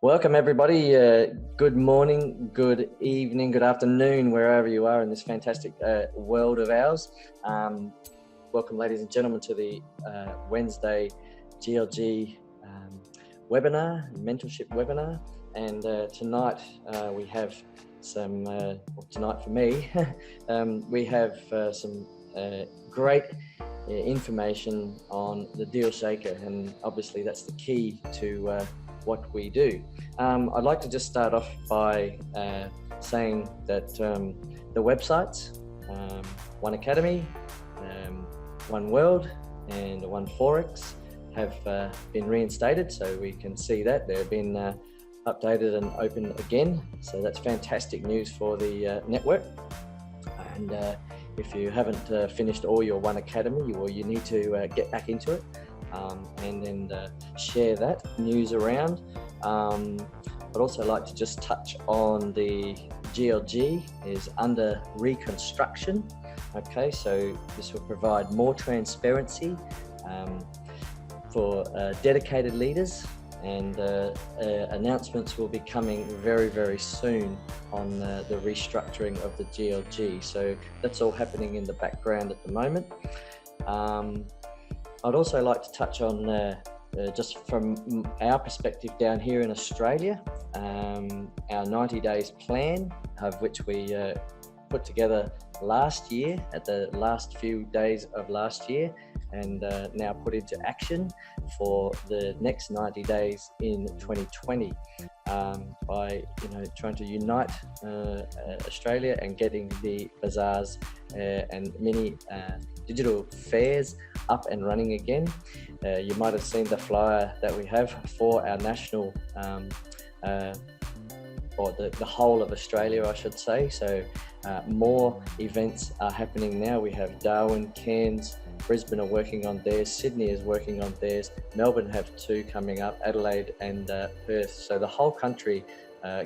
Welcome everybody. Good morning, good evening, good afternoon, wherever you are in this fantastic world of ours. Welcome, ladies and gentlemen, to the Wednesday GLG webinar, mentorship webinar. And tonight we have some, tonight for me, we have some great information on the DealShaker, and obviously that's the key to what we do. I'd like to just start off by saying that the websites, One Academy, One World and One Forex have been reinstated, so we can see that they've been updated and open again. So that's fantastic news for the network. And if you haven't finished all your One Academy, well, you need to get back into it and then share that news around. I'd also like to just touch on the GLG is under reconstruction. Okay, so this will provide more transparency for dedicated leaders, and announcements will be coming very, very soon on the restructuring of the GLG. So that's all happening in the background at the moment. I'd also like to touch on, just from our perspective down here in Australia, our 90 days plan, of which we put together last year, at the last few days of last year, and now put into action for the next 90 days in 2020 by trying to unite Australia and getting the bazaars and many digital fairs up and running again. You might have seen the flyer that we have for our national or the whole of Australia, I should say. So more events are happening now. We have Darwin, Cairns, Brisbane are working on theirs, Sydney is working on theirs, Melbourne have 2 coming up, Adelaide and Perth. So the whole country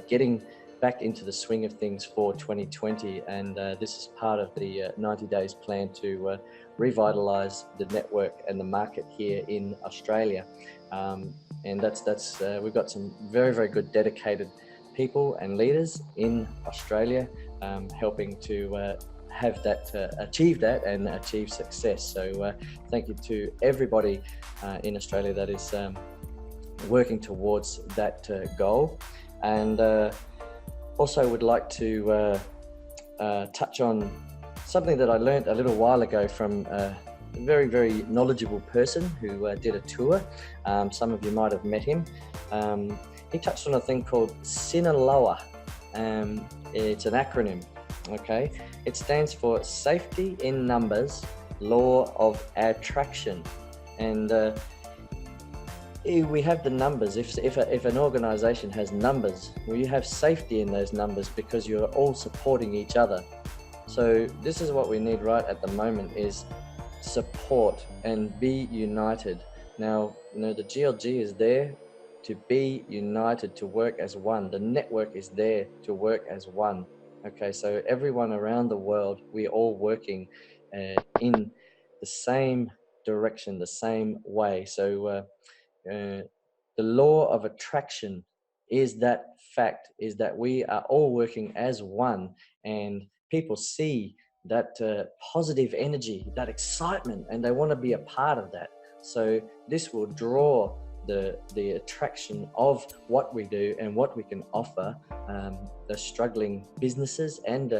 getting back into the swing of things for 2020, and this is part of the 90 days plan to revitalise the network and the market here in Australia. And that's we've got some very, very good dedicated people and leaders in Australia helping to have that, achieve that and achieve success. So thank you to everybody in Australia that is working towards that goal. And also would like to touch on something that I learned a little while ago from a very, very knowledgeable person who did a tour. Some of you might have met him. He touched on a thing called Sinaloa. It's an acronym, okay? It stands for Safety in Numbers, Law of Attraction. And we have the numbers. If an organization has numbers, well, you have safety in those numbers because you're all supporting each other. So this is what we need right at the moment, is support and be united. Now, the GLG is there to be united, to work as one. The network is there to work as one. Okay, so everyone around the world, we're all working in the same direction, the same way. So the law of attraction is that fact, is that we are all working as one, and people see that positive energy, that excitement, and they want to be a part of that. So this will draw the attraction of what we do and what we can offer the struggling businesses and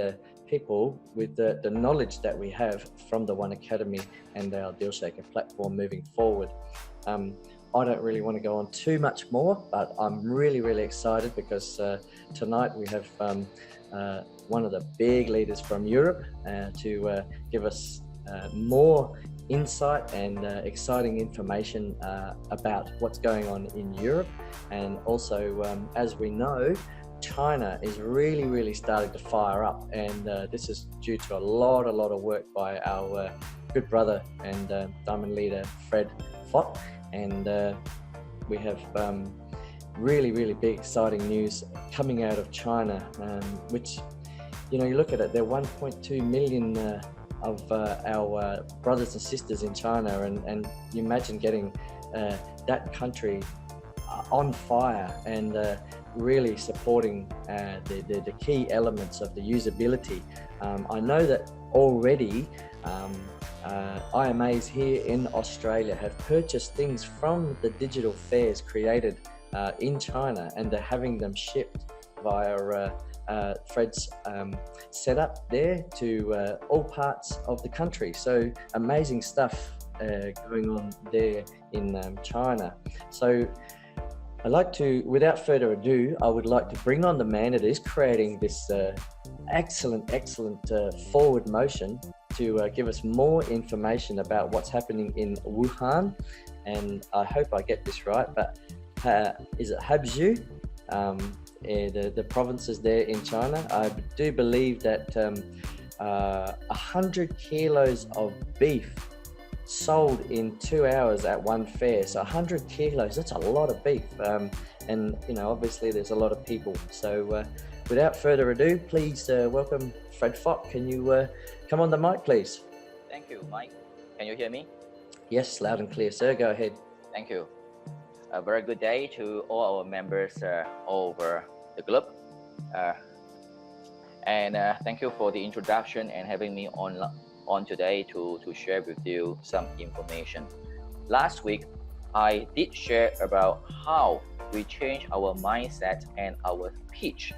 people with the knowledge that we have from the One Academy and our DealShaker platform moving forward. I don't really want to go on too much more, but I'm really, really excited because tonight we have one of the big leaders from Europe to give us more insight and exciting information about what's going on in Europe. And also, as we know, China is really, really starting to fire up, and this is due to a lot of work by our good brother and diamond leader Fred Fott. And we have really, really big exciting news coming out of China, which, you look at it, there are 1.2 million of our brothers and sisters in China, and you imagine getting that country on fire and really supporting the key elements of the usability. I know that already IMAs here in Australia have purchased things from the digital fairs created in China, and they're having them shipped via Fred's setup there to all parts of the country. So amazing stuff going on there in China. So I'd like to, without further ado, I would like to bring on the man that is creating this excellent forward motion to give us more information about what's happening in Wuhan. And I hope I get this right, but is it Habzhou? The provinces there in China. I do believe that 100 kilos of beef sold in 2 hours at one fair. So 100 kilos, that's a lot of beef. And you know, obviously there's a lot of people. So without further ado, please welcome Fred Fock. Can you come on the mic, please? Thank you, Mike. Can you hear me? Yes, loud and clear, sir. Go ahead. Thank you. A very good day to all our members all over the globe. And thank you for the introduction and having me on today to share with you some information. Last week, I did share about how we change our mindset and our pitch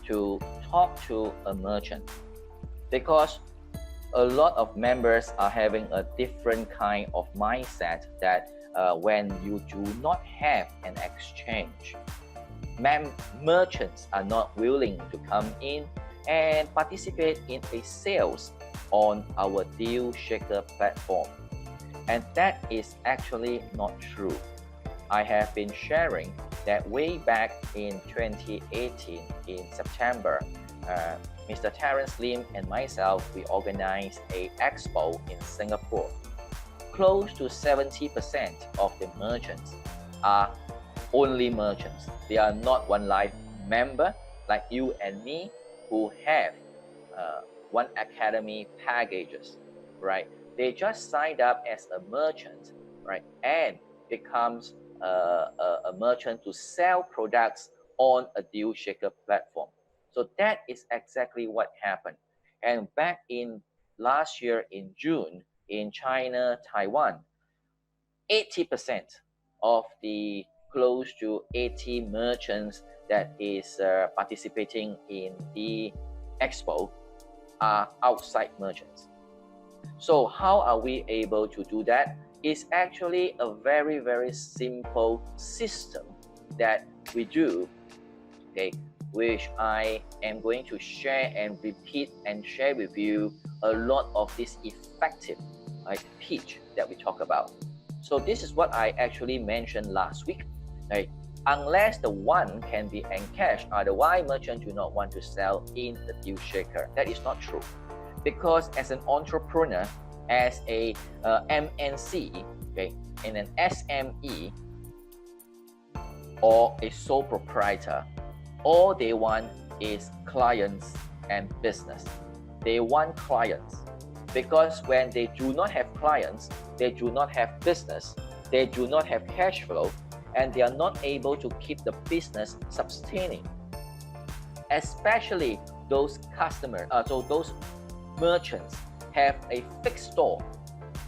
to talk to a merchant, because a lot of members are having a different kind of mindset that when you do not have an exchange, merchants are not willing to come in and participate in a sales on our DealShaker platform. And that is actually not true. I have been sharing that way back in 2018 in September, Mr. Terence Lim and myself, we organized an expo in Singapore. Close to 70% of the merchants are only merchants. They are not OneLife member like you and me who have One Academy packages, right? They just signed up as a merchant, right? And becomes a merchant to sell products on a DealShaker platform. So that is exactly what happened. And back in last year in June, in China, Taiwan, 80% of the close to 80 merchants that is participating in the expo are outside merchants. So how are we able to do that? It's actually a very simple system that we do, okay, which I am going to share and repeat and share with you a lot of this effective pitch that we talk about. So this is what I actually mentioned last week. Right? Unless the one can be encashed, otherwise merchants do not want to sell in the DealShaker. That is not true, because as an entrepreneur, as a MNC, okay, in an SME or a sole proprietor, all they want is clients and business. They want clients, because when they do not have clients, they do not have business, they do not have cash flow, and they are not able to keep the business sustaining. Especially those customers, so those merchants have a fixed store,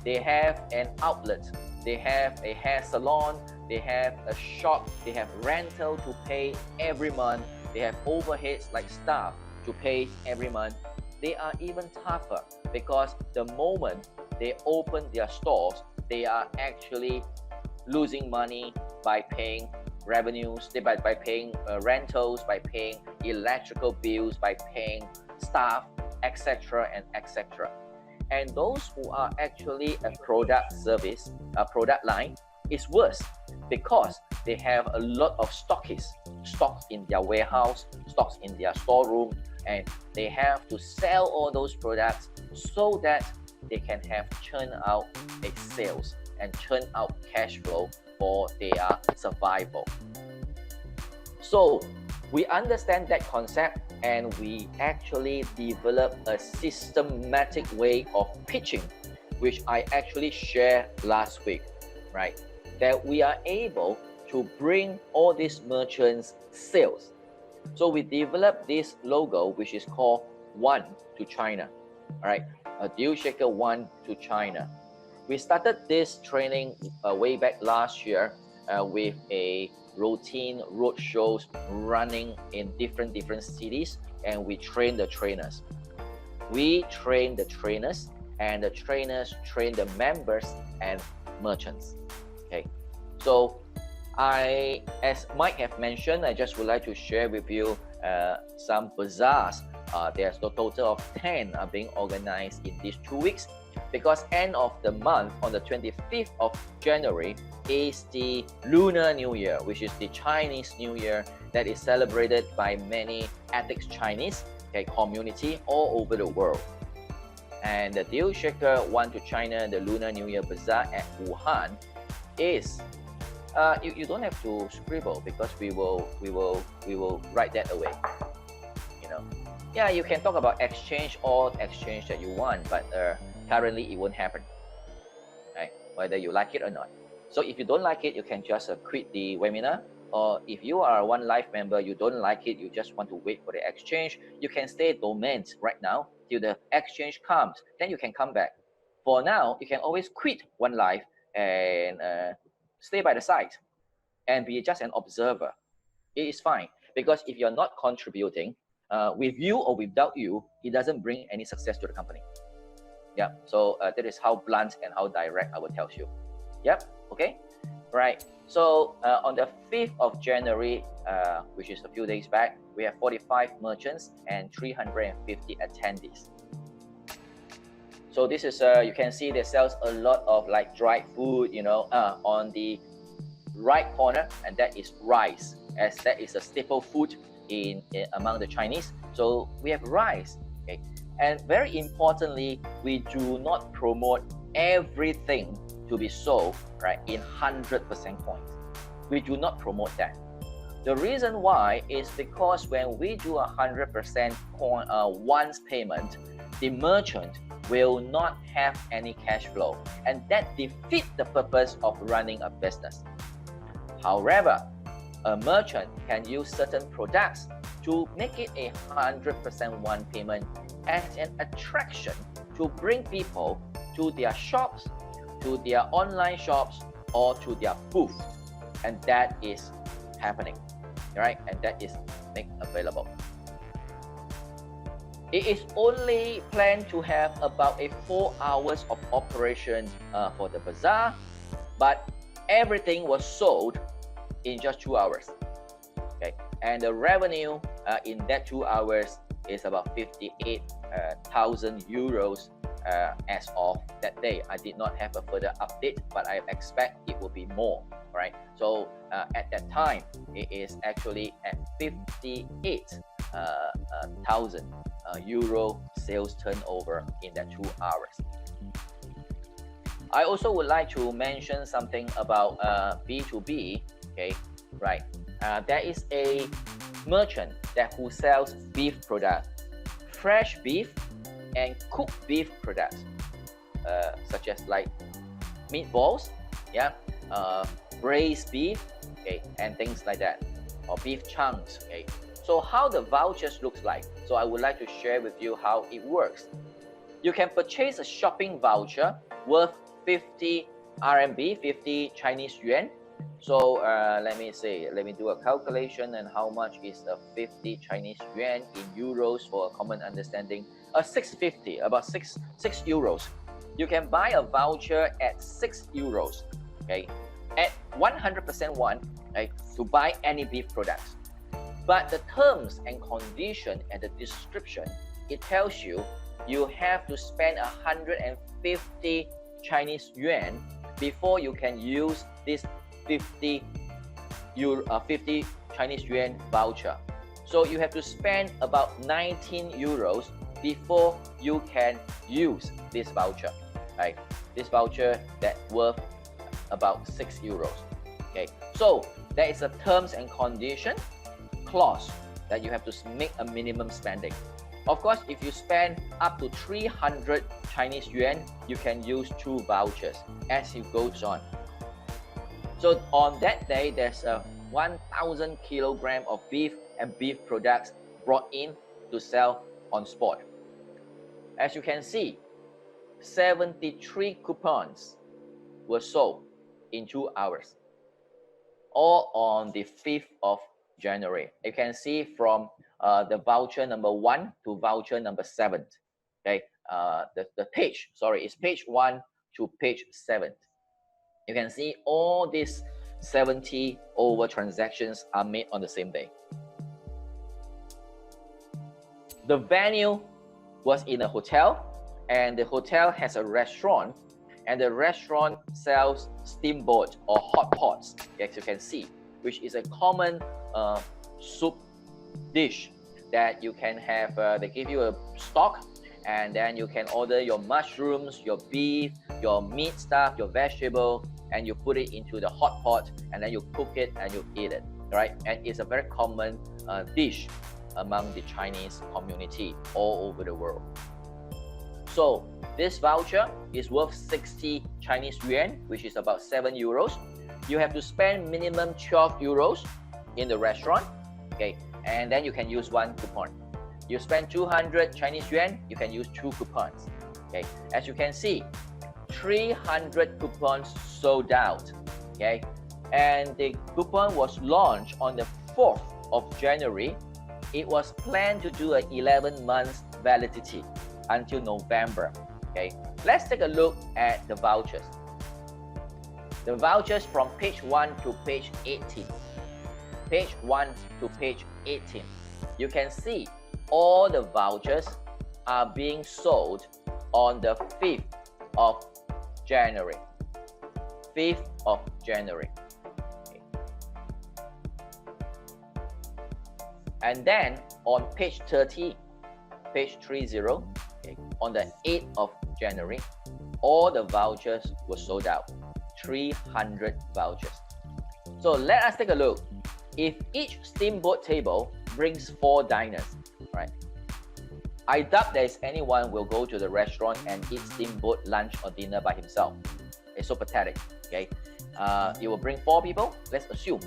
they have an outlet, they have a hair salon, they have a shop, they have rental to pay every month, they have overheads like staff to pay every month. They are even tougher, because the moment they open their stores, they are actually losing money by paying revenues, by paying rentals, by paying electrical bills, by paying staff, etc. and etc. And those who are actually a product service, a product line, is worse, because they have a lot of stocks in their warehouse, stocks in their storeroom, and they have to sell all those products so that they can have churn out a sales and churn out cash flow for their survival. So we understand that concept, and we actually develop a systematic way of pitching, which I actually shared last week, right? That we are able to bring all these merchants sales. So we developed this logo, which is called One to China. All right, a DealShaker One to China. We started this training way back last year with a routine road shows running in different cities, and we train the trainers. We train the trainers, and the trainers train the members and merchants. Okay, so as Mike have mentioned, I just would like to share with you some bazaars. There's a total of 10 are being organized in these 2 weeks, because end of the month on the 25th of January is the Lunar New Year, which is the Chinese New Year that is celebrated by many ethnic Chinese community all over the world. And the DealShaker One to China, the Lunar New Year Bazaar at Wuhan is you don't have to scribble, because we will write that away. You know, yeah, you can talk about exchange that you want, but currently it won't happen, right? Whether you like it or not. So if you don't like it, you can just quit the webinar. Or if you are a OneLife member, you don't like it, you just want to wait for the exchange, you can stay dormant right now till the exchange comes. Then you can come back. For now, you can always quit OneLife and stay by the side and be just an observer. It is fine, because if you're not contributing, with you or without you, it doesn't bring any success to the company. Yeah, so that is how blunt and how direct I will tell you. Yep, okay, right. So on the 5th of January, which is a few days back, we have 45 merchants and 350 attendees. So this is, you can see they sells a lot of like dried food, you know, on the right corner, and that is rice, as that is a staple food in among the Chinese. So we have rice, okay. And very importantly, we do not promote everything to be sold, right, in 100% coins. We do not promote that. The reason why is because when we do 100% coin once payment, the merchant will not have any cash flow, and that defeats the purpose of running a business. However, a merchant can use certain products to make it a 100% one payment as an attraction to bring people to their shops, to their online shops, or to their booth, and that is happening, right? And that is made available. It is only planned to have about 4 hours of operation for the bazaar, but everything was sold in just 2 hours. Okay, and the revenue in that 2 hours is about 58,000 euros as of that day. I did not have a further update, but I expect it will be more, right? So at that time, it is actually at 58,000 euro sales turnover in that 2 hours. I also would like to mention something about B2B. Okay, right. There is a merchant who sells beef products, fresh beef and cooked beef products, such as like meatballs, yeah, braised beef, okay, and things like that, or beef chunks. Okay, so how the vouchers looks like? So I would like to share with you how it works. You can purchase a shopping voucher worth 50 RMB, 50 Chinese yuan. So let me do a calculation, and how much is a 50 Chinese yuan in euros for a common understanding? 650, about 6 euros. You can buy a voucher at 6 euros, okay, at 100% one, right, to buy any beef products. But the terms and condition and the description, it tells you you have to spend 150 Chinese yuan before you can use this 50 Chinese yuan voucher. So you have to spend about 19 euros before you can use this voucher, right? This voucher that worth about 6 euros. Okay, so there is a terms and condition clause that you have to make a minimum spending. Of course, if you spend up to 300 Chinese yuan, you can use 2 vouchers as it goes on. So on that day, there's a 1,000 kilogram of beef and beef products brought in to sell on spot. As you can see, 73 coupons were sold in 2 hours, all on the 5th of January. You can see from the voucher number 1 to voucher number 7. Okay, the page, sorry, it's page 1 to page 7. You can see all these 70 over transactions are made on the same day. The venue was in a hotel, and the hotel has a restaurant, and the restaurant sells steamboat or hot pots, as you can see, which is a common soup dish that you can have. They give you a stock, and then you can order your mushrooms, your beef, your meat stuff, your vegetable, and you put it into the hot pot, and then you cook it and you eat it, right? And it's a very common dish among the Chinese community all over the world. So this voucher is worth 60 Chinese yuan, which is about 7 euros. You have to spend minimum 12 euros in the restaurant, okay? And then you can use 1 coupon. You spend 200 Chinese yuan, you can use 2 coupons, okay? As you can see, 300 coupons sold out, okay? And the coupon was launched on the 4th of January. It was planned to do an 11 months validity until November, okay? Let's take a look at the vouchers. The vouchers from page 1 to page 18. Page 1 to page 18. You can see all the vouchers are being sold on the 5th of January. 5th of January. Okay. And then on page 30, page 30, okay, on the 8th of January, all the vouchers were sold out. 300 vouchers. So let us take a look. If each steamboat table brings 4 diners, right? I doubt there is anyone will go to the restaurant and eat steamboat lunch or dinner by himself. It's so pathetic, okay? You will bring 4 people, let's assume.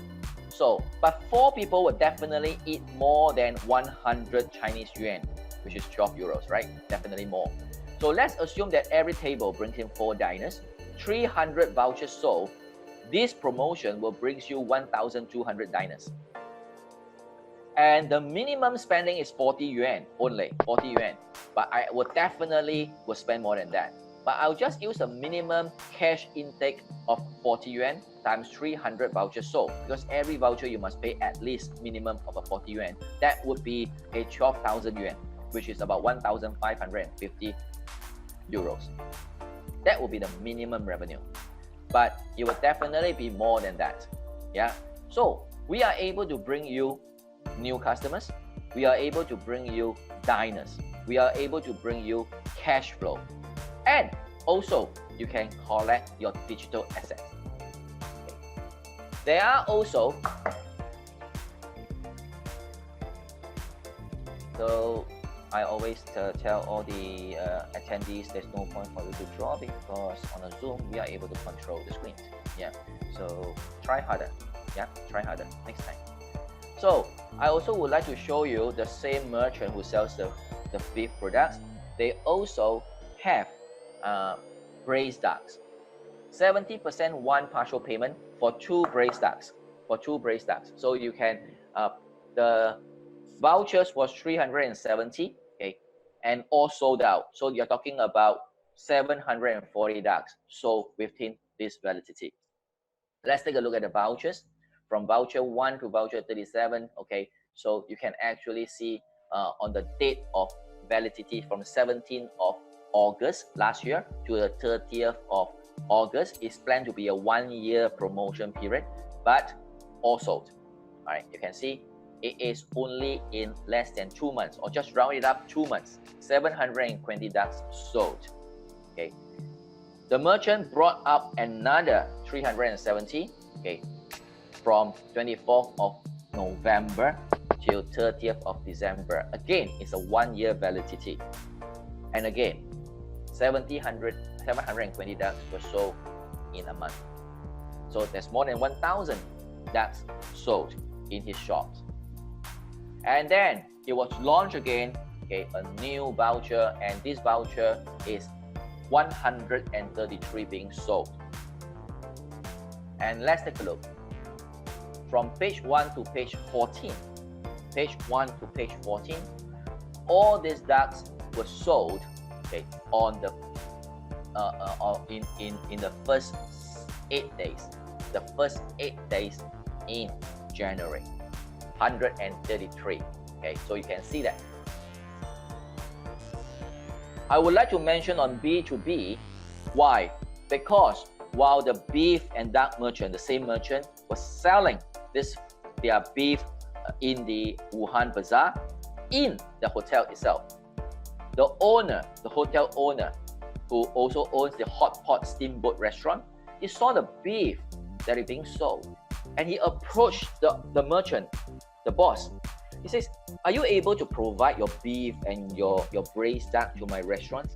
So, but 4 people will definitely eat more than 100 Chinese yuan, which is 12 euros, right? Definitely more. So let's assume that every table brings in 4 diners, 300 vouchers sold. This promotion will bring you 1,200 diners. And the minimum spending is 40 yuan only, 40 yuan. But I would definitely spend more than that. But I'll just use a minimum cash intake of 40 yuan times 300 vouchers sold. Because every voucher you must pay at least minimum of a 40 yuan. That would be a 12,000 yuan, which is about 1,550 euros. That would be the minimum revenue. But it will definitely be more than that. Yeah. So we are able to bring you new customers. We are able to bring you diners. We are able to bring you cash flow. And also, you can collect your digital assets. Okay. There are also, so I always tell all the attendees there's no point for you to draw because on a Zoom, we are able to control the screen. Yeah, so try harder. Yeah, try harder next time. So I also would like to show you the same merchant who sells the beef products. They also have braised ducks. 70% one partial payment for 2 braised ducks. For 2 braised ducks. So you can, the vouchers was 370, okay, and all sold out. So you're talking about 740 ducks sold within this validity. Let's take a look at the vouchers from voucher 1 to voucher 37. Okay, so you can actually see on the date of validity from 17th of August last year to the 30th of August is planned to be a 1-year promotion period, but all sold. All right, you can see it is only in less than 2 months, or just round it up 2 months, 720 ducks sold. Okay, the merchant brought up another 370, okay, from 24th of November till 30th of December. Again, it's a 1-year validity. And again, 720 ducks were sold in a month. So there's more than 1,000 that's sold in his shops. And then it was launched again, okay, a new voucher, and this voucher is 133 being sold. And let's take a look. From page 1 to page 14, page 1 to page 14, all these ducks were sold, okay, on the in the first 8 days. The first 8 days in January, 133. Okay, so you can see that. I would like to mention on B2B, why? Because while the beef and duck merchant, the same merchant, was selling their beef in the Wuhan bazaar, in the hotel itself, the hotel owner, who also owns the hot pot steamboat restaurant, he saw the beef that is being sold, and he approached the merchant, the boss. He says, "Are you able to provide your beef and your braised duck to my restaurant?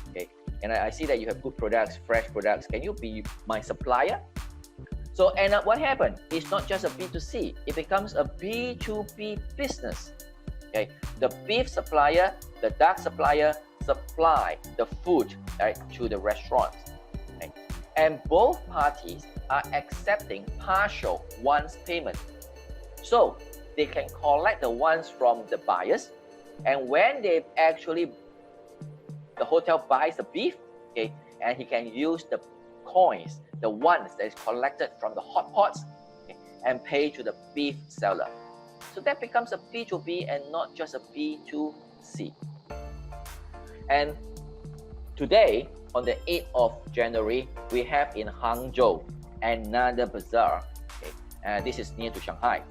Okay, and I see that you have good products, fresh products. Can you be my supplier?" So, and what happened? It's not just a B2C, it becomes a B2B business. Okay, the beef supplier, the duck supplier supply the food, right, to the restaurant. Okay? And both parties are accepting partial once payment. So they can collect the ones from the buyers, and when they actually, the hotel buys the beef, okay, and he can use the coins, the ones that is collected from the hot pots, okay, and pay to the beef seller. So that becomes a B2B and not just a B2C. And today, on the 8th of January, we have in Hangzhou another bazaar. Okay, this is near to Shanghai.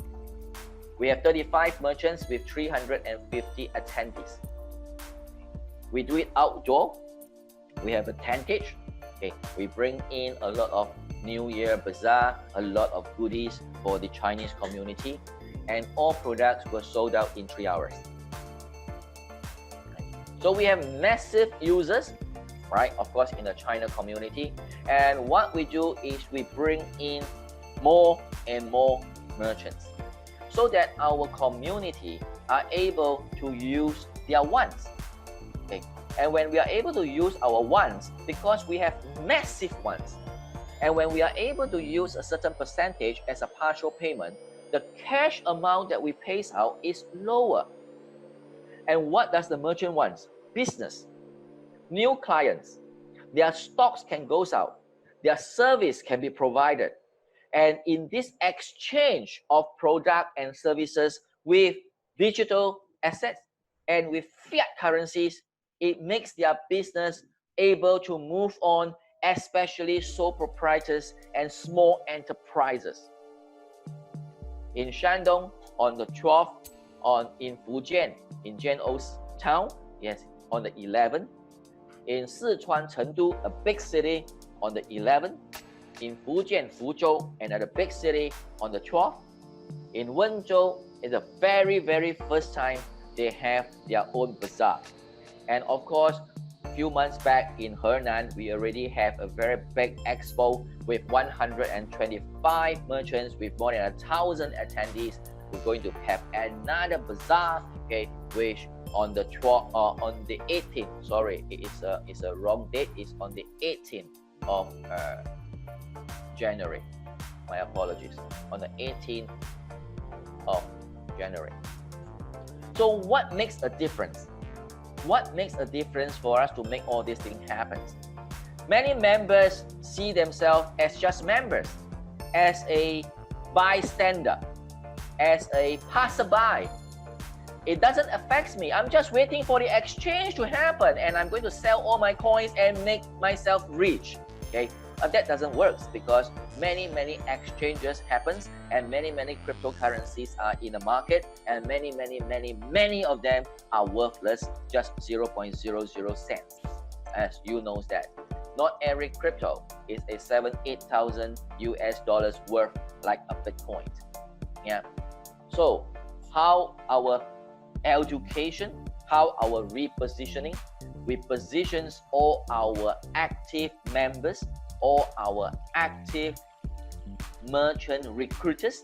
We have 35 merchants with 350 attendees. We do it outdoor. We have a tentage. Okay, we bring in a lot of New Year bazaar, a lot of goodies for the Chinese community, and all products were sold out in 3 hours. So we have massive users, right? Of course, in the China community. And what we do is we bring in more and more merchants so that our community are able to use their ones. Okay. And when we are able to use our ones, because we have massive ones, and when we are able to use a certain percentage as a partial payment, the cash amount that we pay out is lower. And what does the merchant want? Business, new clients, their stocks can go out, their service can be provided. And in this exchange of product and services with digital assets and with fiat currencies, it makes their business able to move on, especially sole proprietors and small enterprises. In Shandong, on the 12th, in Fujian, in Jian'ou's town, yes, on the 11th. In Sichuan, Chengdu, a big city, on the 11th. In Fujian, Fuzhou, another big city, on the 12th. In Wenzhou, it's the very, very first time they have their own bazaar. And of course, a few months back in Henan, we already have a very big expo with 125 merchants with more than 1,000 attendees. We're going to have another bazaar, okay, which on the 18th. Sorry, it's a wrong date. It's on the 18th of January. My apologies. On the 18th of January. So what makes a difference? What makes a difference for us to make all these things happen? Many members see themselves as just members, as a bystander, as a passerby. It doesn't affect me. I'm just waiting for the exchange to happen, and I'm going to sell all my coins and make myself rich. Okay, but that doesn't work because many exchanges happens, and many cryptocurrencies are in the market, and many of them are worthless, just 0.00 cents. As you know that not every crypto is a $7,000-8,000 US worth like a Bitcoin. Yeah. So how our education, how our repositioning, we positions all our active members, all our active merchant recruiters,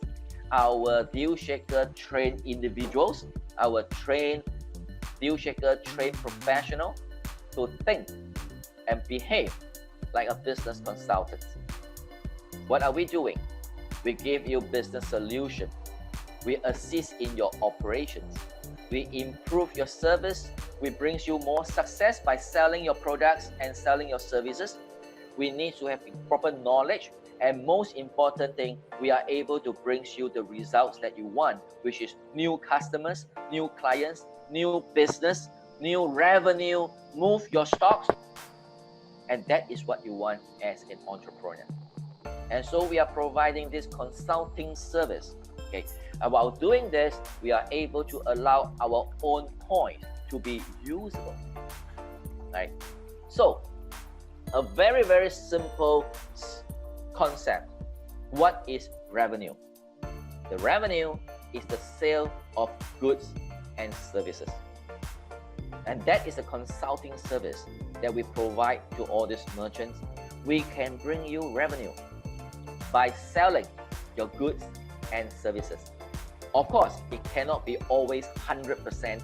our DealShaker trained individuals, our DealShaker trained professional to think and behave like a business consultant. What are we doing? We give you business solution. We assist in your operations. We improve your service. We bring you more success by selling your products and selling your services. We need to have proper knowledge, and most important thing, we are able to bring you the results that you want, which is new customers, new clients, new business, new revenue, move your stocks, and that is what you want as an entrepreneur. And so we are providing this consulting service. Okay, and while doing this, we are able to allow our own coins to be usable. Right? So, a very, very simple concept. What is revenue? The revenue is the sale of goods and services. And that is a consulting service that we provide to all these merchants. We can bring you revenue by selling your goods and services. Of course, it cannot be always 100%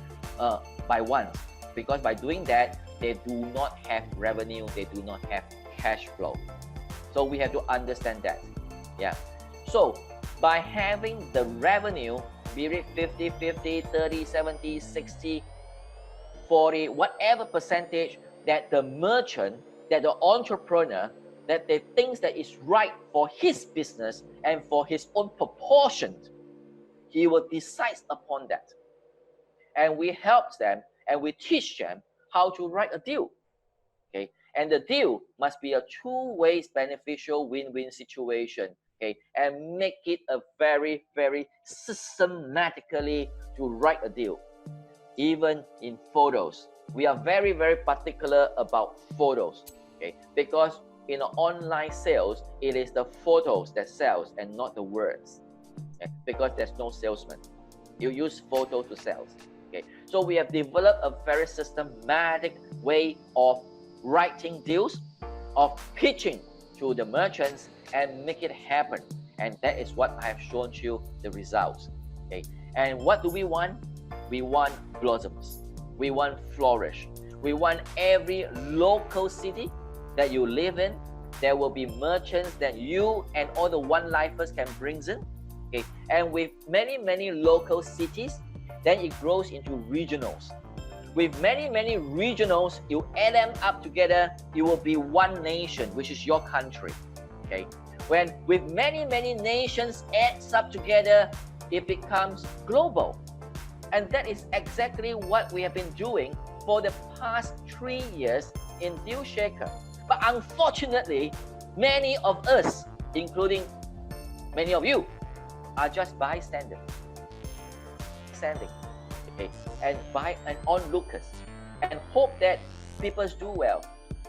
by once, because by doing that, they do not have revenue, they do not have cash flow. So we have to understand that. Yeah. So by having the revenue, be it 50, 50, 30, 70, 60, 40, whatever percentage that the merchant, that the entrepreneur, that they think that is right for his business and for his own proportion, he will decide upon that. And we help them and we teach them how to write a deal. Okay, and the deal must be a two-way beneficial win-win situation. Okay, and make it a very, very systematically to write a deal. Even in photos, we are very, very particular about photos. Okay, because in online sales, it is the photos that sells and not the words. Okay? Because there's no salesman. You use photo to sell. Okay? So we have developed a very systematic way of writing deals, of pitching to the merchants and make it happen. And that is what I have shown you the results. Okay? And what do we want? We want blossoms. We want flourish. We want every local city that you live in, there will be merchants that you and all the OneLifers can bring in. Okay? And with many, many local cities, then it grows into regionals. With many, many regionals, you add them up together, it will be one nation, which is your country. Okay? When with many, many nations adds up together, it becomes global. And that is exactly what we have been doing for the past 3 years in DealShaker. But unfortunately, many of us, including many of you, are just bystanders, okay, and onlookers, and hope that people do well.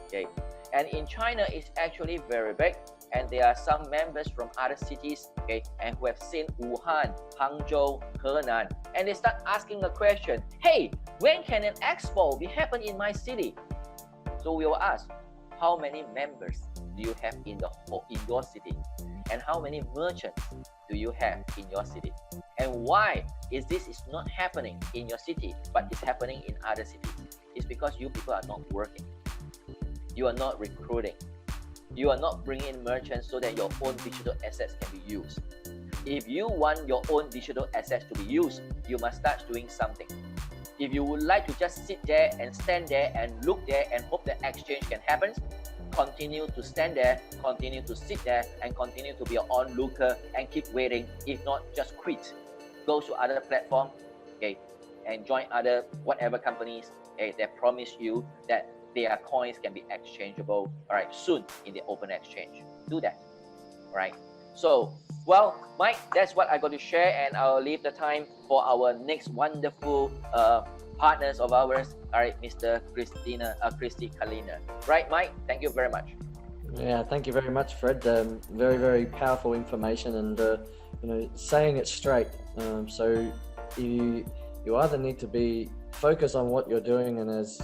Okay, and in China, it's actually very big, and there are some members from other cities, okay, and who have seen Wuhan, Hangzhou, Henan, and they start asking the question, hey, when can an expo be happen in my city? So we will ask, how many members do you have in your city? And how many merchants do you have in your city? And why is this not happening in your city, but it's happening in other cities? It's because you people are not working. You are not recruiting. You are not bringing in merchants so that your own digital assets can be used. If you want your own digital assets to be used, you must start doing something. If you would like to just sit there and stand there and look there and hope that exchange can happen, continue to stand there, continue to sit there, and continue to be an onlooker and keep waiting. If not, just quit. Go to other platform, okay, and join other whatever companies, okay, that promise you that their coins can be exchangeable, all right, soon in the open exchange. Do that, all right? So, well, Mike, that's what I got to share, and I'll leave the time for our next wonderful partners of ours. All right, Mr. Cristi Kalina. Right, Mike? Thank you very much. Yeah, thank you very much, Fred. Very, very powerful information, and saying it straight. So you either need to be focused on what you're doing, and as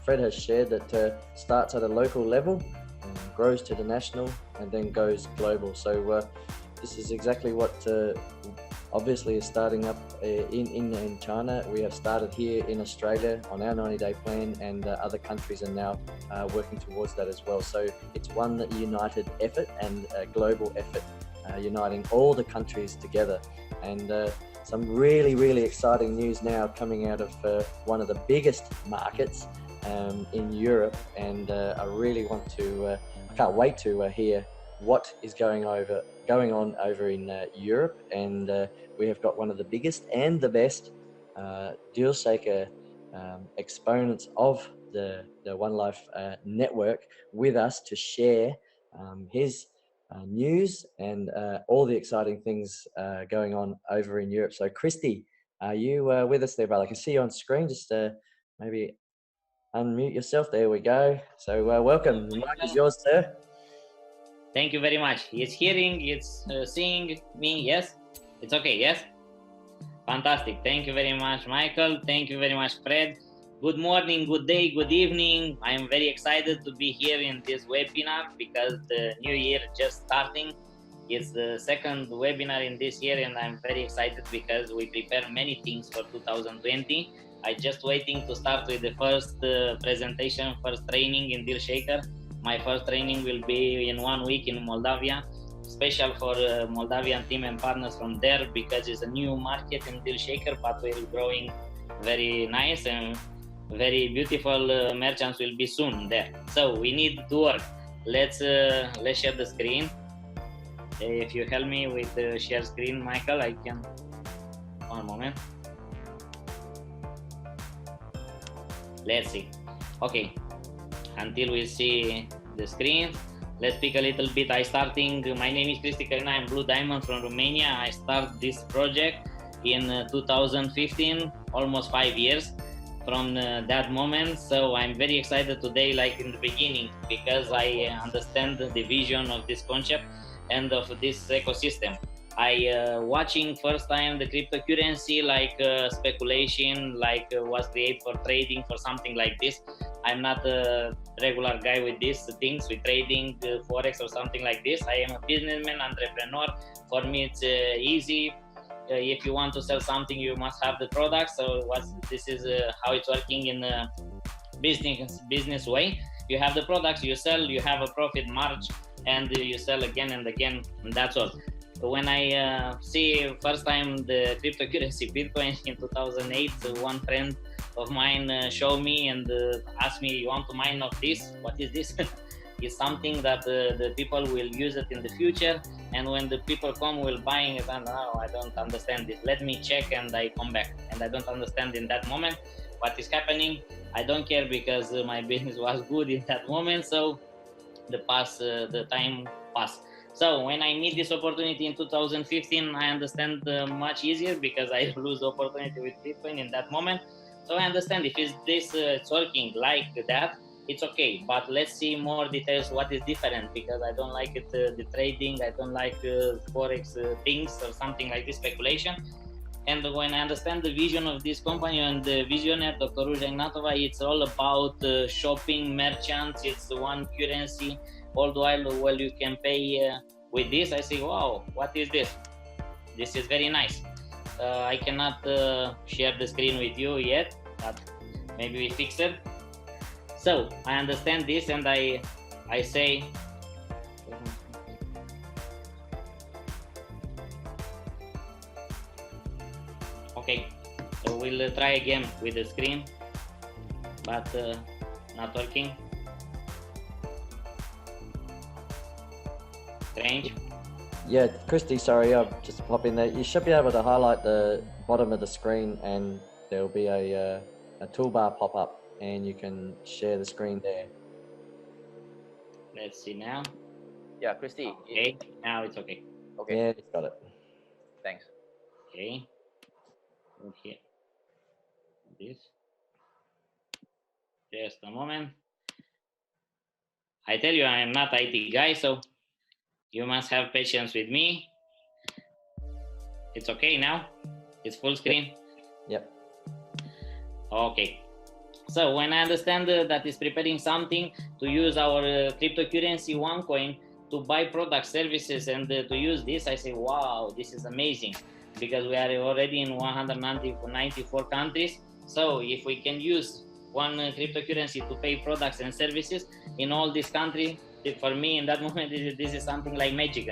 Fred has shared, that starts at a local level, grows to the national, and then goes global. So this is exactly what obviously is starting up in China. We have started here in Australia on our 90-day plan, and other countries are now working towards that as well. So it's one united effort and a global effort, uniting all the countries together. And some really exciting news now coming out of one of the biggest markets in Europe, and I really want to, I can't wait to hear what is going on over in Europe. And we have got one of the biggest and the best DealShaker exponents of the OneLife network with us to share his news and all the exciting things going on over in Europe. So Cristi, are you with us there, brother? I can see you on screen. Just maybe unmute yourself. There we go. So welcome. The mic is yours, sir. Thank you very much. It's hearing, it's seeing me. Yes, it's okay. Yes, fantastic. Thank you very much, Michael. Thank you very much, Fred. Good morning, good day, good evening. I am very excited to be here in this webinar because the new year just starting. It's the second webinar in this year, and I'm very excited because we prepare many things for 2020. I just waiting to start with the first presentation, first training in DealShaker. My first training will be in 1 week in Moldavia, special for Moldavian team and partners from there, because it's a new market in DealShaker, but we're growing very nice and very beautiful merchants will be soon there. So we need to work. Let's share the screen. If you help me with the share screen, Michael, I can. One moment. Let's see. Okay. Until we see the screen, let's speak a little bit. My name is Cristi. I'm Blue Diamond from Romania. I start this project in 2015, almost 5 years from that moment. So I'm very excited today, like in the beginning, because I understand the vision of this concept and of this ecosystem. I watching first time the cryptocurrency, like speculation, like was created for trading, for something like this. I'm not a regular guy with these things, with trading, forex or something like this. I am a businessman, entrepreneur. For me, it's easy. If you want to sell something, you must have the product. So this is how it's working in a business way. You have the products, you sell, you have a profit margin, and you sell again and again, and that's all. When I see first time the cryptocurrency Bitcoin in 2008, one friend of mine showed me and asked me, you want to mine of this? What is this? It's something that the people will use it in the future, and when the people come will buying it, and I don't understand this. Let me check and I come back, and I don't understand in that moment what is happening. I don't care because my business was good in that moment, so the time passed. So when I meet this opportunity in 2015, I understand much easier because I lose the opportunity with Bitcoin in that moment. So I understand if it's working like that, it's okay. But let's see more details what is different, because I don't like it, the trading. I don't like forex things or something like this, speculation. And when I understand the vision of this company and the visionary Dr.Ruja Ignatova, it's all about shopping merchants. It's one currency. All the while you can pay with this. I say, wow, what is this? This is very nice. I cannot share the screen with you yet, but maybe we fix it. So I understand this, and I say, okay, so we'll try again with the screen, but not working. Strange. Yeah, Cristi, sorry, I'll just pop in there. You should be able to highlight the bottom of the screen, and there'll be a toolbar pop up, and you can share the screen there. Let's see now. Yeah, Cristi. Okay, now it's okay. Okay. Yeah, it's got it. Thanks. Okay. Okay. This. Just a moment. I tell you, I am not IT guy, so you must have patience with me. It's okay now? It's full screen? Yep. Okay. So when I understand that is preparing something to use our cryptocurrency OneCoin to buy product services and to use this, I say, wow, this is amazing, because we are already in 194 countries. So if we can use one cryptocurrency to pay products and services in all this country, for me in that moment, this is something like magic,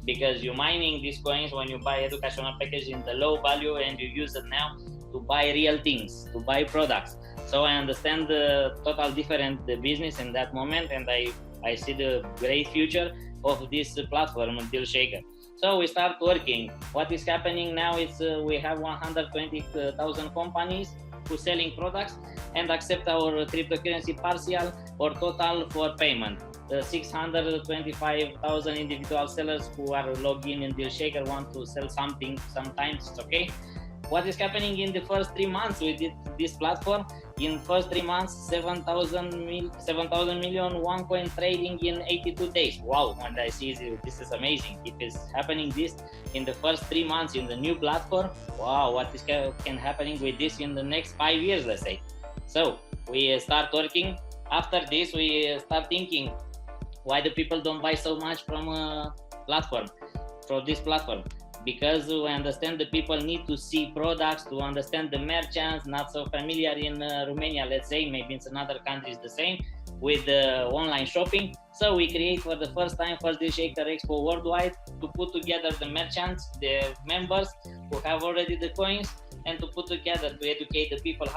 because you're mining these coins when you buy educational package in the low value, and you use it now to buy real things, to buy products. So I understand the total different business in that moment, and I see the great future of this platform, DealShaker. So we start working. What is happening now is we have 120,000 companies who selling products and accept our cryptocurrency partial or total for payment. 625,000 individual sellers who are logged in DealShaker want to sell something. Sometimes it's okay. What is happening in the first 3 months with this platform? In first 3 months, 7,000 million OneCoin trading in 82 days. Wow, and I see this is amazing. If it's happening this in the first 3 months in the new platform, wow, what is can happening with this in the next 5 years, let's say. So we start working. After this, we start thinking, why the people don't buy so much from this platform? Because we understand the people need to see products, to understand the merchants, not so familiar in Romania, let's say, maybe in another countries the same, with online shopping. So we create for the first time first DealShaker Expo worldwide to put together the merchants, the members who have already the coins, and to put together to educate the people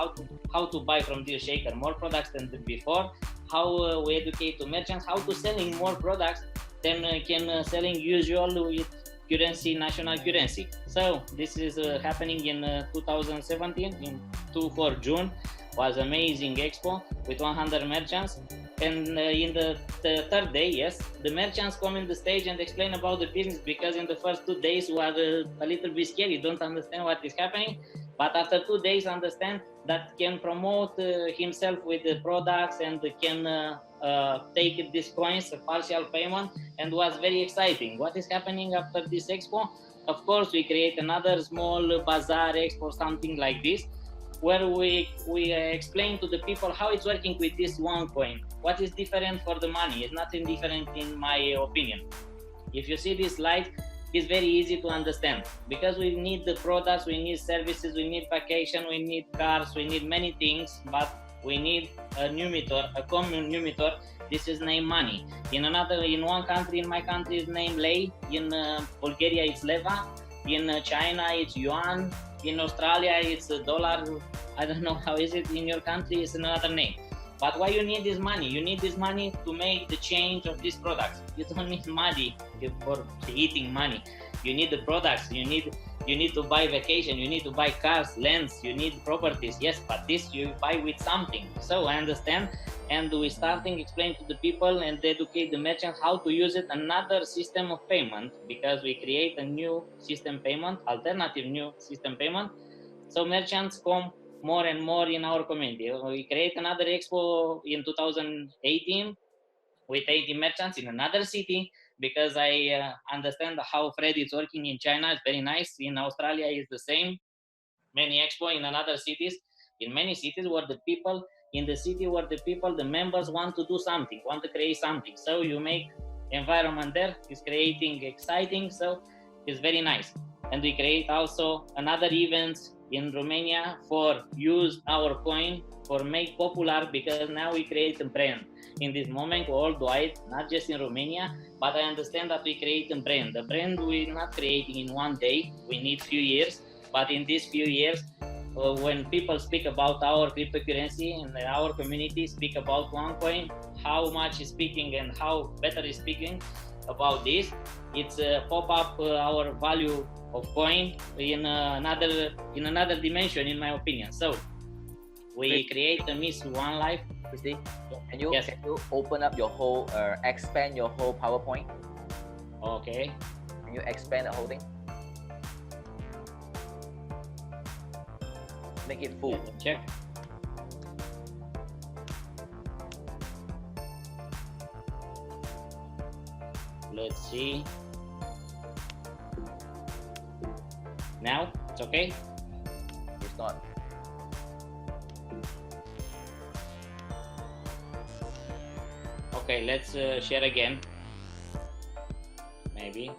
how to buy from DealShaker more products than before, how we educate the merchants how to selling more products than can selling usual with currency, national currency. So this is happening in 2017 in 2-4 June. Was amazing expo with 100 merchants, and in the third day, yes, the merchants come in the stage and explain about the business, because in the first 2 days was a little bit scary, don't understand what is happening, but after 2 days understand that can promote himself with the products and can take these coins, a partial payment, and was very exciting. What is happening after this expo? Of course, we create another small bazaar expo, something like this, where we explain to the people how it's working with this OneCoin. What is different for the money? It's nothing different in my opinion. If you see this slide, it's very easy to understand, because we need the products, we need services, we need vacation, we need cars, we need many things, but we need a numerator, a common numerator. This is named money. In one country, in my country, is named lei. In Bulgaria, it's leva. In China, it's yuan. In Australia, it's a dollar. I don't know how is it in your country, it's another name. But why you need this money? You need this money to make the change of these products. You don't need money for eating money. You need the products. You need to buy vacation. You need to buy cars, lands. You need properties. Yes, but this you buy with something. So I understand, and we starting explain to the people and educate the merchants how to use it, another system of payment, because we create a new system payment, alternative new system payment. So merchants come more and more in our community. We create another expo in 2018 with 80 merchants in another city, because I understand how Fred is working in China. It's very nice. In Australia, it's the same. Many expo in another cities, in many cities where the people, in the city where the people, the members want to do something, want to create something. So you make environment there, is creating exciting. So it's very nice. And we create also another events in Romania for use our coin for make popular, because now we create a brand in this moment worldwide, not just in Romania, but I understand that we create a brand. The brand we're not creating in one day, we need few years, but in these few years, when people speak about our cryptocurrency and our community speak about OneCoin, how much is speaking and how better is speaking about this, it's pop up our value of coin in another dimension, in my opinion. So we create a Miss OneLife. Cristi, can you Yes. open up your whole, expand your whole PowerPoint? Okay. Can you expand the whole thing? Make it full. Let me check. Let's see. Now it's okay. It's not. Okay, let's share again. maybe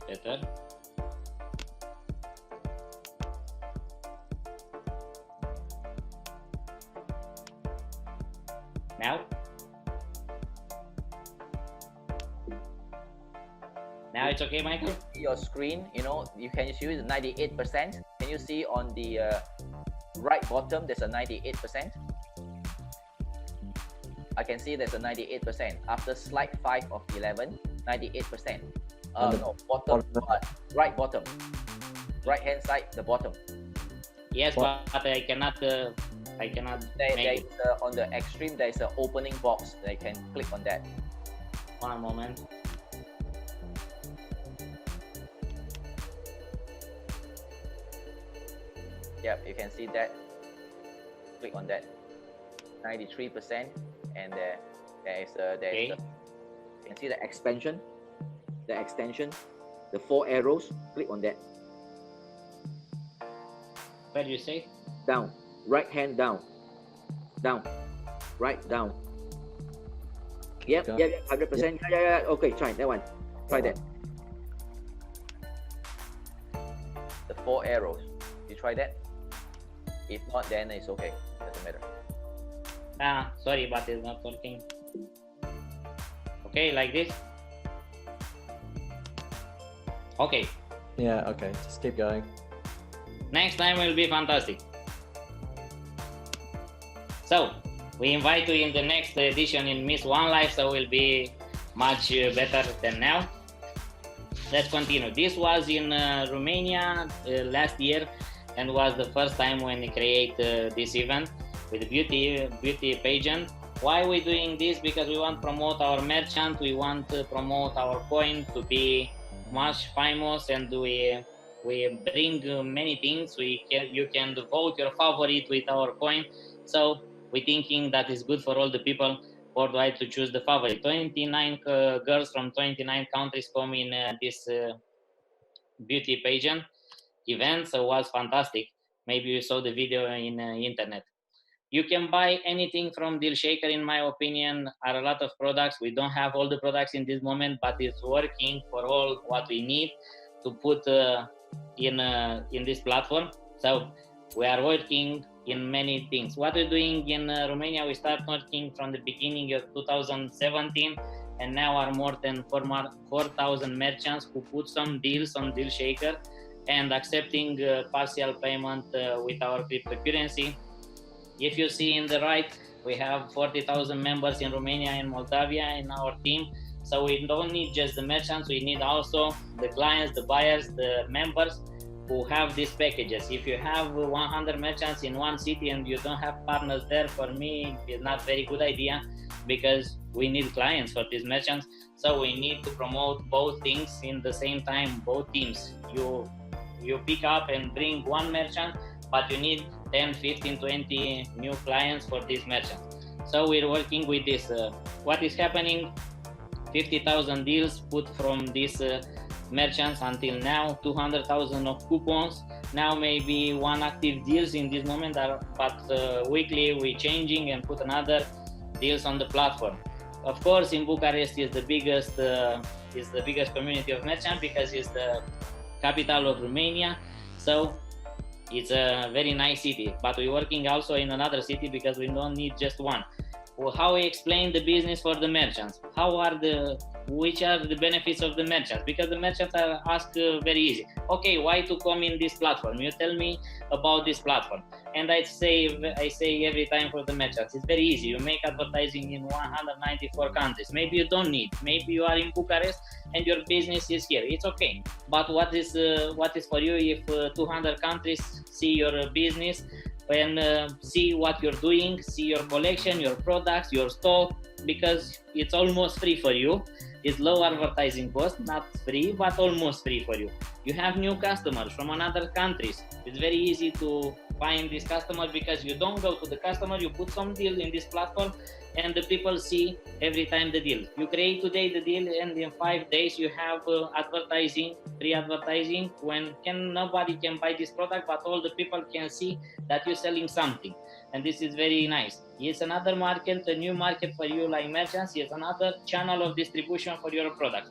better. Now it's okay, Michael? Your screen, you can use 98%. Can you see on the right bottom, there's a 98%? I can see there's a 98%. After slide 5 of 11, 98%. No, bottom, right bottom. Right hand side, the bottom. Yes, but I cannot There is on the extreme, there is an opening box. I can click on that. One moment. Yep, you can see that. Click on that. 93%, and there is Okay. you can see the expansion, the extension, the 4 arrows. Click on that. Where do you say? Down, right hand down, right down. Yep, 100%. Yeah. Okay, try that one. Try that. The 4 arrows. You try that. If not, then it's okay. Doesn't matter. Sorry, but it's not working. Okay, like this. Okay. Yeah, okay. Just keep going. Next time will be fantastic. So we invite you in the next edition in Miss OneLife, so will be much better than now. Let's continue. This was in Romania last year, and was the first time when we create this event with beauty pageant. Why we doing this? Because we want to promote our merchant, we want to promote our coin to be much famous, and we bring many things. You can vote your favorite with our coin. So we thinking that is good for all the people worldwide to choose the favorite. 29 girls from 29 countries come in this beauty pageant event, so it was fantastic. Maybe you saw the video in internet. You can buy anything from DealShaker. In my opinion, are a lot of products. We don't have all the products in this moment, but it's working for all what we need to put in this platform. So we are working in many things. What we're doing in Romania, we start working from the beginning of 2017, and now are more than 4,000 merchants who put some deals on DealShaker and accepting partial payment with our cryptocurrency. If you see in the right, we have 40,000 members in Romania and Moldavia in our team. So we don't need just the merchants, we need also the clients, the buyers, the members who have these packages. If you have 100 merchants in one city and you don't have partners there, for me, it's not very good idea, because we need clients for these merchants. So we need to promote both things in the same time, both teams. You pick up and bring one merchant, but you need 10, 15, 20 new clients for this merchant. So we're working with this. What is happening? 50,000 deals put from these merchants until now, 200,000 of coupons. Now maybe one active deals in this moment, but weekly we're changing and put another deals on the platform. Of course, in Bucharest is the biggest community of merchants, because it's the capital of Romania. So it's a very nice city, but we're working also in another city because we don't need just one. Well, how we explain the business for the merchants? Which are the benefits of the merchants? Because the merchants are asked very easy. Okay, why to come in this platform? You tell me about this platform. And I say every time for the merchants, it's very easy. You make advertising in 194 countries. Maybe you don't need. Maybe you are in Bucharest and your business is here. It's okay. But what is for you if 200 countries see your business and see what you're doing, see your collection, your products, your stock, because it's almost free for you. It's low advertising cost, not free, but almost free for you. You have new customers from another countries. It's very easy to find this customer, because you don't go to the customer, you put some deal in this platform and the people see every time the deal. You create today the deal and in 5 days you have advertising, free advertising, when nobody can buy this product, but all the people can see that you're selling something. And this is very nice. It's another market, a new market for you like merchants. It's another channel of distribution for your product.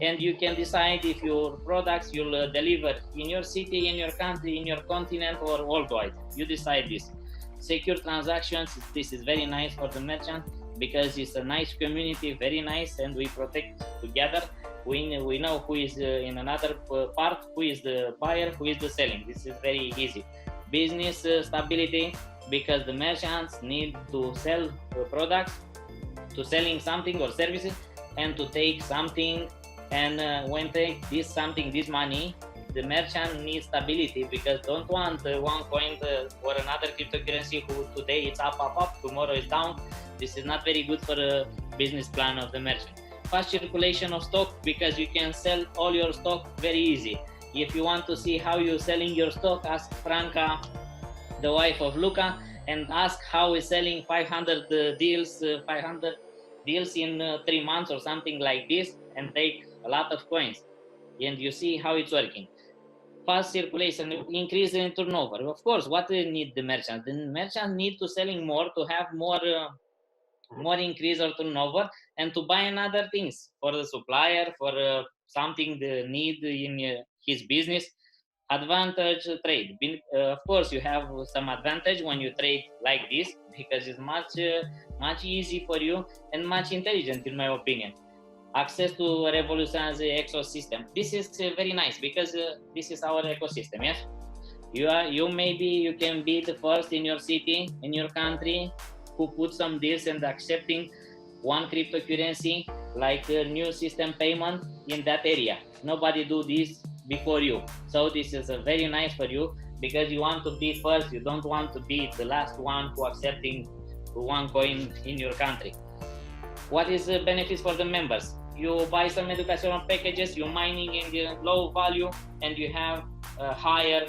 And you can decide if your products you'll deliver in your city, in your country, in your continent, or worldwide. You decide this. Secure transactions, this is very nice for the merchant because it's a nice community, very nice, and we protect together. We know who is in another part, who is the buyer, who is the selling. This is very easy. Business stability, because the merchants need to sell products, to selling something or services, and to take something. And when take this money, the merchant needs stability, because don't want one coin or another cryptocurrency who today it's up, tomorrow it's down. This is not very good for the business plan of the merchant. Fast circulation of stock, because you can sell all your stock very easy. If you want to see how you're selling your stock, ask Franca, the wife of Luca, and ask how is selling 500 deals in 3 months or something like this, and take a lot of coins, and you see how it's working. Fast circulation, increase in turnover. Of course, what need the merchant? The merchant need to selling more, to have more increase or turnover, and to buy another things for the supplier, for something they need in his business. Advantage trade. Of course, you have some advantage when you trade like this, because it's much easy for you and much intelligent, in my opinion. Access to Revolution's ecosystem. This is very nice, because this is our ecosystem. Yes, you can be the first in your city, in your country, who put some deals and accepting one cryptocurrency like a new system payment in that area. Nobody do this before you, so this is very nice for you, because you want to be first. You don't want to be the last one who accepting one coin in your country. What is the benefits for the members? You buy some educational packages, you're mining in the low value, and you have a higher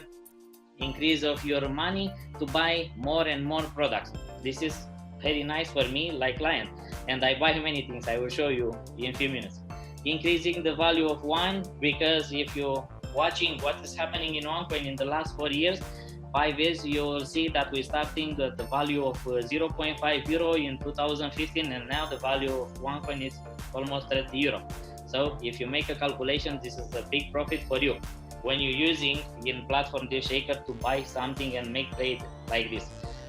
increase of your money to buy more and more products. This is very nice for me like client, and I buy many things. I will show you in a few minutes. Increasing the value of one, because if you're watching what is happening in OneCoin in the last 4 years, 5 years, you will see that we're starting at the value of 0.5 euro in 2015, and now the value of OneCoin is almost 30 euro. So if you make a calculation, this is a big profit for you when you're using in platform DealShaker to buy something and make trade like this.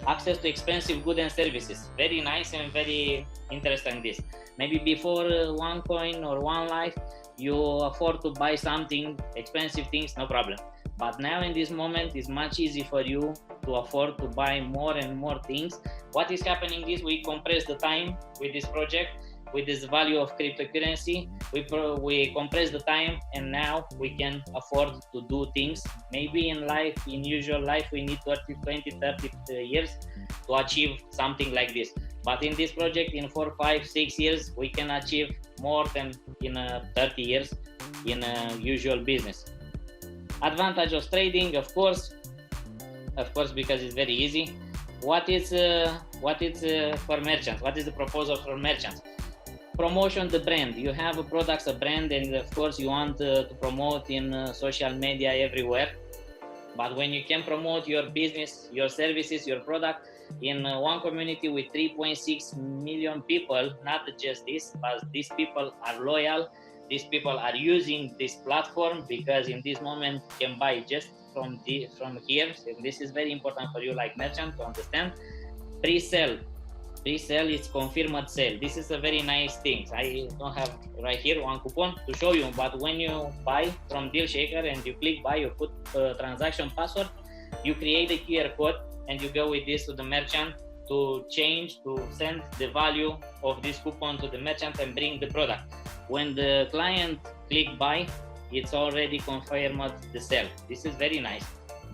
Access to expensive goods and services, very nice and very interesting. This maybe before OneCoin or OneLife, you afford to buy something expensive things, no problem. But now in this moment, it's much easier for you to afford to buy more and more things. What is happening is we compress the time with this project, with this value of cryptocurrency. We compress the time, and now we can afford to do things. Maybe in life, in usual life, we need 20, 30 years to achieve something like this. But in this project, in 4, 5, 6 years, we can achieve more than in 30 years in a usual business. Advantage of trading, of course, because it's very easy. What is for merchants? What is the proposal for merchants? Promotion the brand. You have a product, a brand, and of course you want to promote in social media everywhere. But when you can promote your business, your services, your product in one community with 3.6 million people, not just this, but these people are loyal. These people are using this platform, because in this moment you can buy just from here. And this is very important for you like merchant to understand. Pre-sale is confirmed sale. This is a very nice thing. I don't have right here one coupon to show you, but when you buy from DealShaker and you click buy, you put transaction password, you create a QR code, and you go with this to the merchant to send the value of this coupon to the merchant and bring the product. When the client click buy, it's already confirmed the sale. This is very nice,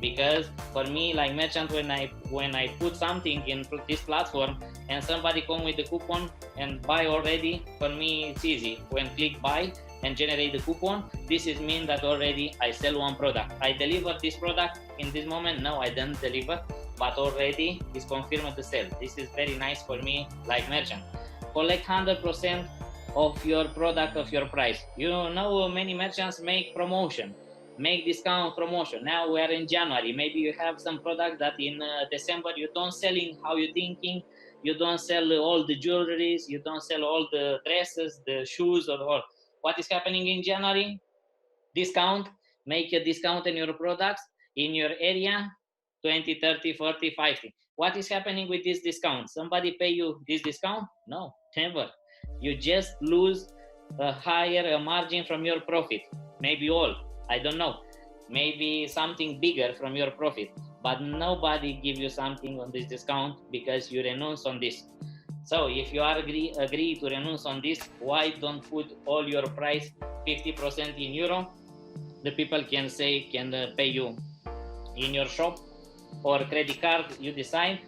because for me like merchant, when I put something in this platform and somebody come with the coupon and buy already, for me it's easy. When click buy, and generate the coupon, this is mean that already I sell one product. I deliver this product in this moment. No, I didn't deliver, but already it's confirmed the sale. This is very nice for me like merchant. Collect 100% of your product, of your price. You know, many merchants make promotion, make discount promotion. Now we are in January. Maybe you have some product that in December you don't selling how you thinking. You don't sell all the jewelries. You don't sell all the dresses, the shoes, or all. What is happening in January? Discount. Make a discount in your products in your area, 20, 30, 40, 50. What is happening with this discount? Somebody pay you this discount? No, never. You just lose a higher margin from your profit. Maybe all, I don't know. Maybe something bigger from your profit, but nobody give you something on this discount because you renounce on this. So if you are agree to renounce on this, why don't put all your price 50% in euro? The people can pay you in your shop or credit card, you decide,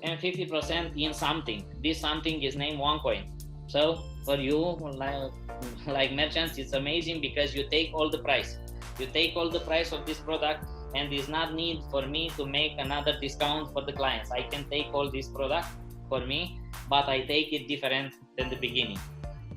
and 50% in something. This something is named OneCoin. So for you, like merchants, it's amazing because you take all the price. You take all the price of this product, and there's not need for me to make another discount for the clients. I can take all this product for me, but I take it different than the beginning.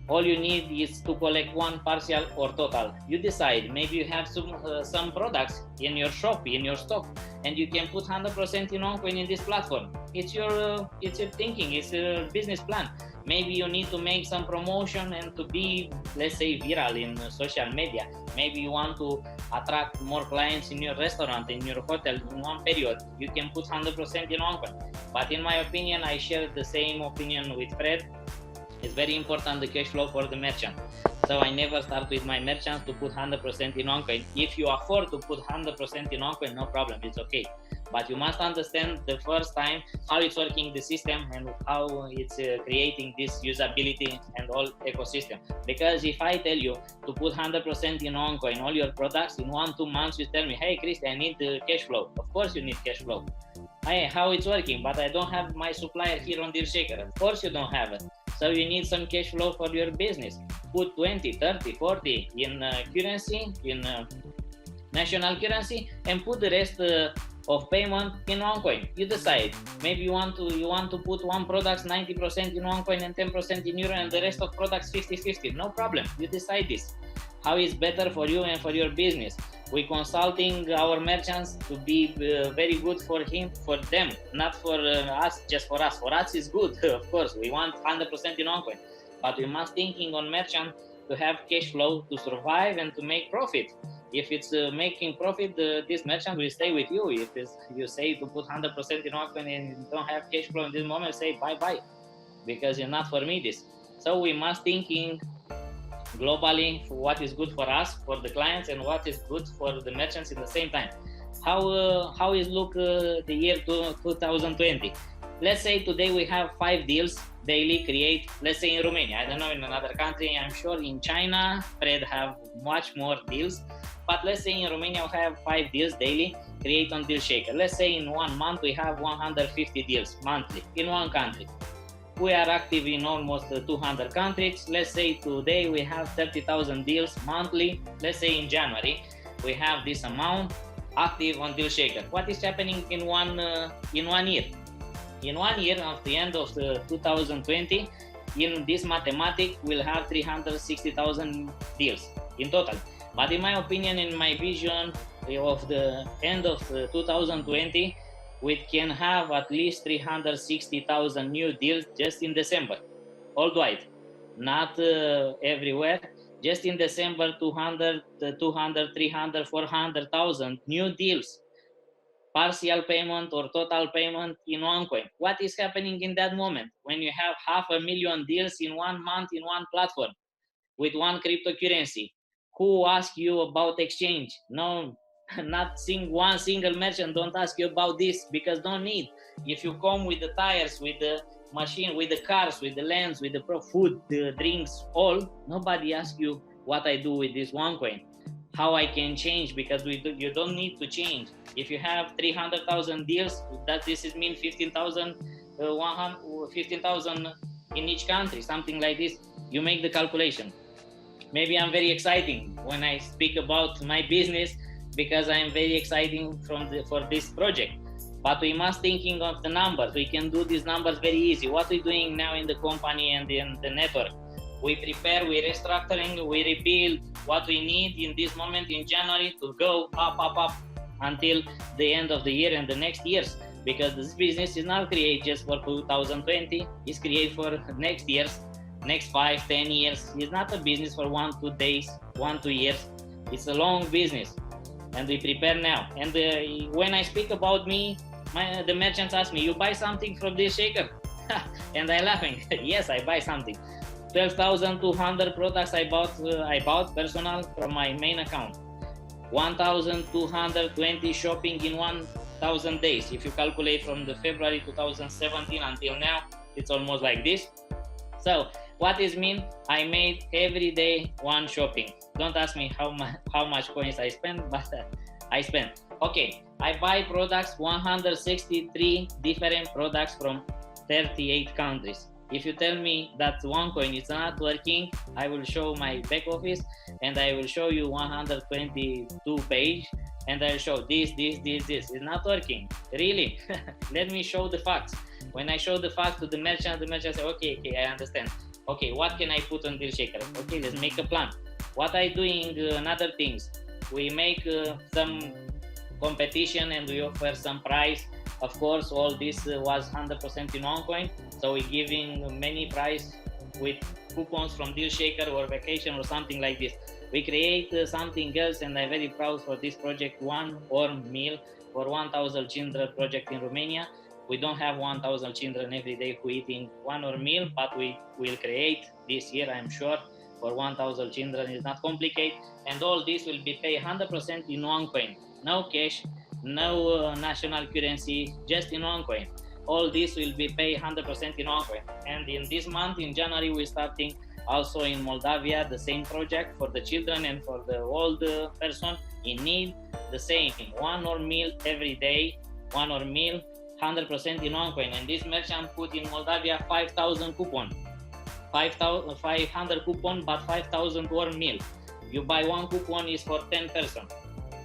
All you need is to collect one partial or total. You decide. Maybe you have some products in your shop, in your stock, and you can put 100% in OneCoin in this platform. It's your thinking. It's your business plan. Maybe you need to make some promotion and to be, let's say, viral in social media. Maybe you want to attract more clients in your restaurant, in your hotel in one period. You can put 100% in OneCoin. But in my opinion, I share the same opinion with Fred. It's very important, the cash flow for the merchant. So I never start with my merchants to put 100% in OneCoin. If you afford to put 100% in OneCoin, no problem, it's okay. But you must understand the first time how it's working the system and how it's creating this usability and all ecosystem. Because if I tell you to put 100% in OneCoin, all your products, in 1-2 months you tell me, hey Cristi, I need cash flow. Of course you need cash flow. Hey, how it's working? But I don't have my supplier here on DealShaker. Of course you don't have it. So you need some cash flow for your business. Put 20, 30, 40 in currency, in national currency, and put the rest of payment in OneCoin. You decide. Maybe you want to put one product 90% in OneCoin and 10% in euro, and the rest of products 50-50. No problem. You decide this. How is better for you and for your business? We consulting our merchants to be very good for them, not for us, just for us. For us is good, of course. We want 100% in OneCoin, but we must thinking on merchant to have cash flow to survive and to make profit. If it's making profit, this merchant will stay with you. If you say to put 100% in OneCoin and you don't have cash flow in this moment, say bye-bye, because it's not for me this. So we must thinking globally for what is good for us, for the clients, and what is good for the merchants in the same time. How is look the year 2020? Let's say today we have 5 deals daily create, let's say in Romania. I don't know in another country. I'm sure in China, Fred have much more deals. But let's say in Romania we have 5 deals daily create on DealShaker. Let's say in 1 month we have 150 deals monthly in one country. We are active in almost 200 countries. Let's say today we have 30,000 deals monthly. Let's say in January we have this amount active on DealShaker. What is happening in one year? In 1 year, at the end of 2020, in this mathematics, we'll have 360,000 deals in total. But in my opinion, in my vision of the end of 2020, we can have at least 360,000 new deals just in December, worldwide, not everywhere. Just in December, 200, 300, 400,000 new deals, partial payment or total payment in OneCoin. What is happening in that moment when you have 500,000 deals in 1 month in one platform with one cryptocurrency? Who asks you about exchange? No, not one single merchant don't ask you about this, because don't need. If you come with the tires, with the machine, with the cars, with the lands, with the food, the drinks, all, nobody asks you what I do with this OneCoin, how I can change, because you don't need to change. If you have 300,000 deals, that this is mean 15,000 in each country, something like this. You make the calculation. maybe I'm very exciting when I speak about my business, because I'm very exciting for this project. But we must thinking of the numbers. We can do these numbers very easy. What we're doing now in the company and in the network, we prepare, we restructuring, we rebuild what we need in this moment in January to go up until the end of the year and the next years. Because this business is not created just for 2020, it's created for next years, next 5-10 years. It's not a business for 1-2 days, 1-2 years. It's a long business, and we prepare now. And when I speak about me, the merchants ask me, you buy something from DealShaker? And I laughing, yes, I buy something. 12,200 products I bought personal from my main account. 1,220 shopping in 1,000 days. If you calculate from the February 2017 until now, it's almost like this. So what is mean? I made every day one shopping. Don't ask me how much coins I spend, but I spend. Okay, I buy products, 163 different products from 38 countries. If you tell me that OneCoin is not working, I will show my back office and I will show you 122 page and I'll show this. It's not working. Really? Let me show the facts. When I show the facts to the merchant says, okay, I understand. Okay, what can I put on DealShaker? Okay, let's make a plan. What I doing another things? We make some competition and we offer some prize. Of course, all this was 100% in OneCoin. So we're giving many prize with coupons from DealShaker or vacation or something like this. We create something else, and I'm very proud for this project, one or meal for 1,000 children project in Romania. We don't have 1,000 children every day who eating one or meal, but we will create this year, I'm sure, for 1,000 children. It's not complicated, and all this will be paid 100% in OneCoin. No cash, no national currency, just in OneCoin. All this will be paid 100% in OneCoin. And in this month, in January, we're starting also in Moldavia, the same project for the children and for the old person in need, the same. One or meal every day, one or meal, 100% in OneCoin. And this merchant put in Moldavia 5,000 coupon, 500 coupon, but 5,000 or meal. You buy one coupon is for 10 person,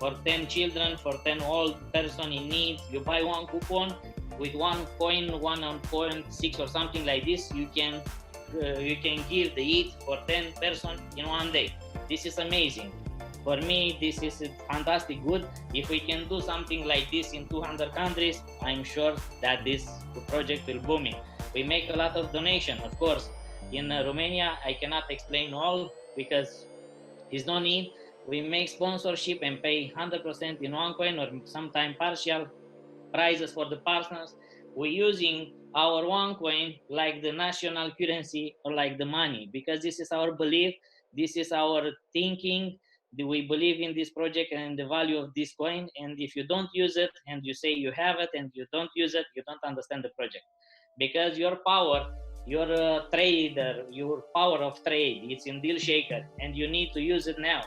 for 10 children, for 10 old person in need. You buy one coupon with one coin, 1.6 or something like this. You can give the eat for 10 person in one day. This is amazing. For me, this is fantastic good. If we can do something like this in 200 countries, I'm sure that this project will boom. We make a lot of donation, of course. In Romania, I cannot explain all because there's no need. We make sponsorship and pay 100% in OneCoin or sometimes partial prizes for the partners. We're using our OneCoin like the national currency or like the money, because this is our belief, this is our thinking. We believe in this project and the value of this coin. And if you don't use it and you say you have it and you don't use it, you don't understand the project. Because your power, your trader, your power of trade, it's in DealShaker, and you need to use it now.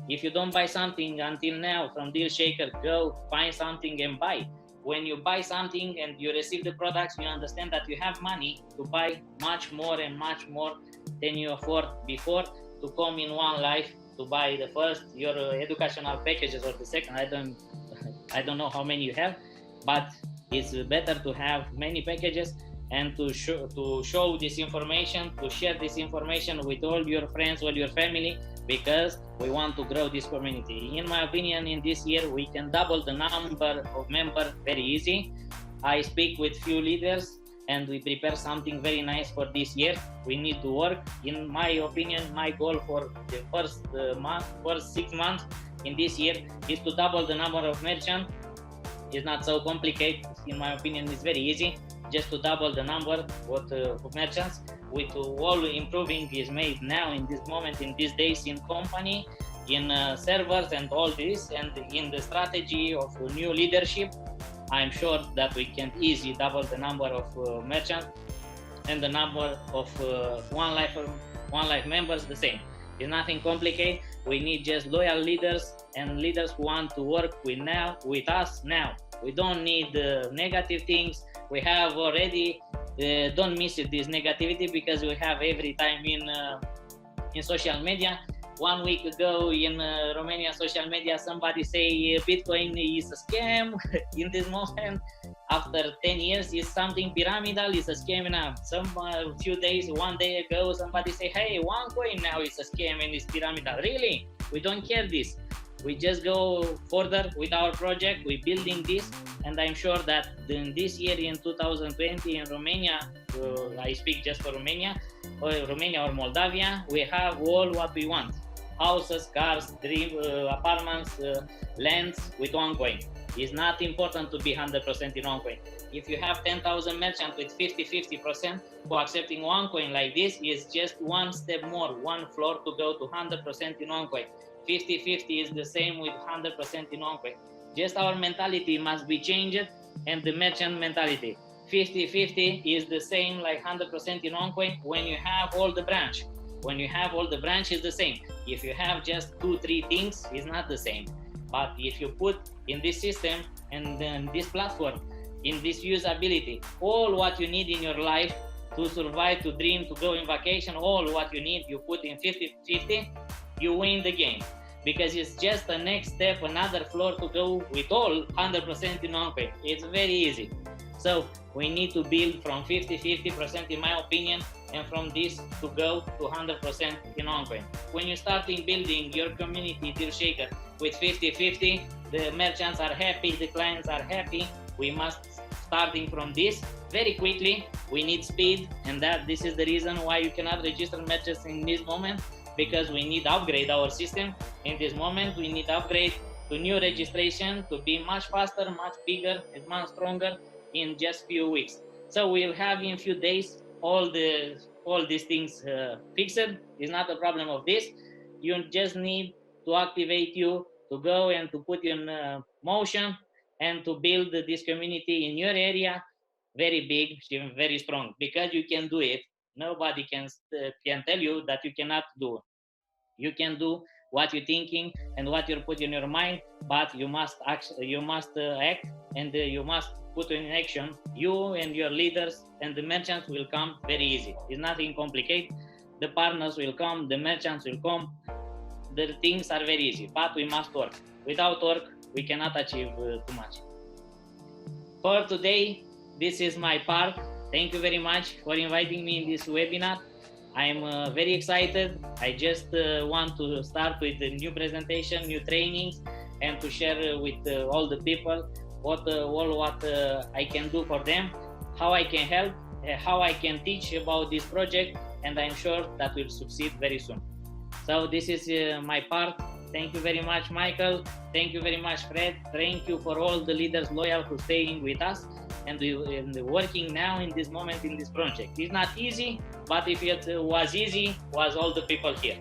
If you don't buy something until now from DealShaker, go find something and buy. When you buy something and you receive the products, you understand that you have money to buy much more and much more than you afford before to come in OneLife to buy the first, your educational packages or the second. I don't know how many you have, but it's better to have many packages and to show this information, to share this information with all your friends, all your family, because we want to grow this community. In my opinion, in this year, we can double the number of members very easy. I speak with few leaders and we prepare something very nice for this year. We need to work. In my opinion, my goal for the first 6 months in this year is to double the number of merchants. It's not so complicated. In my opinion, it's very easy. Just to double the number of merchants. With all improving is made now in this moment, in these days in company, in servers and all this, and in the strategy of new leadership, I'm sure that we can easily double the number of merchants and the number of OneLife members the same. It's nothing complicated. We need just loyal leaders and leaders who want to work with us now. We don't need negative things. We have already, don't miss this negativity, because we have every time in social media. 1 week ago in Romania social media, somebody say Bitcoin is a scam. In this moment, after 10 years, is something pyramidal, is a scam now. Some few days, 1 day ago, somebody say, hey, OneCoin now is a scam and it's pyramidal. Really? We don't care this. We just go further with our project. We're building this, and I'm sure that in this year, in 2020, in Romania, I speak just for Romania or Moldavia, we have all what we want: houses, cars, dream apartments, lands with OneCoin. It's not important to be 100% in OneCoin. If you have 10,000 merchants with 50% for accepting OneCoin like this, is just one step more, one floor to go to 100% in OneCoin. 50-50 is the same with 100% in OneCoin. Just our mentality must be changed, and the merchant mentality. 50-50 is the same like 100% in OneCoin when you have all the branch. When you have all the branch, is the same. If you have just 2-3 things, it's not the same. But if you put in this system and then this platform, in this usability, all what you need in your life to survive, to dream, to go in vacation, all what you need, you put in 50-50, you win the game. Because it's just the next step, another floor to go with all 100% in OneCoin. It's very easy. So we need to build from 50-50% in my opinion, and from this to go to 100% in OneCoin. When you start in building your community DealShaker with 50-50, the merchants are happy, the clients are happy. We must starting from this very quickly. We need speed, and this is the reason why you cannot register merchants in this moment, because we need to upgrade our system. In this moment, we need to upgrade to new registration to be much faster, much bigger, and much stronger in just few weeks. So we'll have in few days all these things fixed. It's not a problem of this. You just need to activate you to go and to put in motion and to build this community in your area very big, very strong, because you can do it. Nobody can tell you that you cannot do. You can do what you're thinking and what you're putting in your mind, but you must act, and you must put in action. You and your leaders and the merchants will come very easy. It's nothing complicated. The partners will come, the merchants will come. The things are very easy, but we must work. Without work, we cannot achieve too much. For today, this is my part. Thank you very much for inviting me in this webinar. I'm very excited. I just want to start with the new presentation, new trainings, and to share with all the people what I can do for them, how I can help, how I can teach about this project, and I'm sure that will succeed very soon. So this is my part. Thank you very much, Michael. Thank you very much, Fred. Thank you for all the leaders loyal to staying with us and working now in this moment in this project. It's not easy, but if it was easy, was all the people here.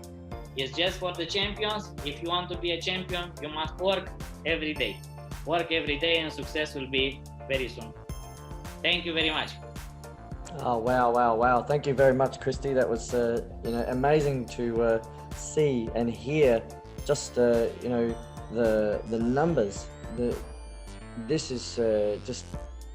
It's just for the champions. If you want to be a champion, you must work every day. Work every day, and success will be very soon. Thank you very much. Oh, wow. Thank you very much, Cristi. That was amazing to see and hear just the numbers. This is just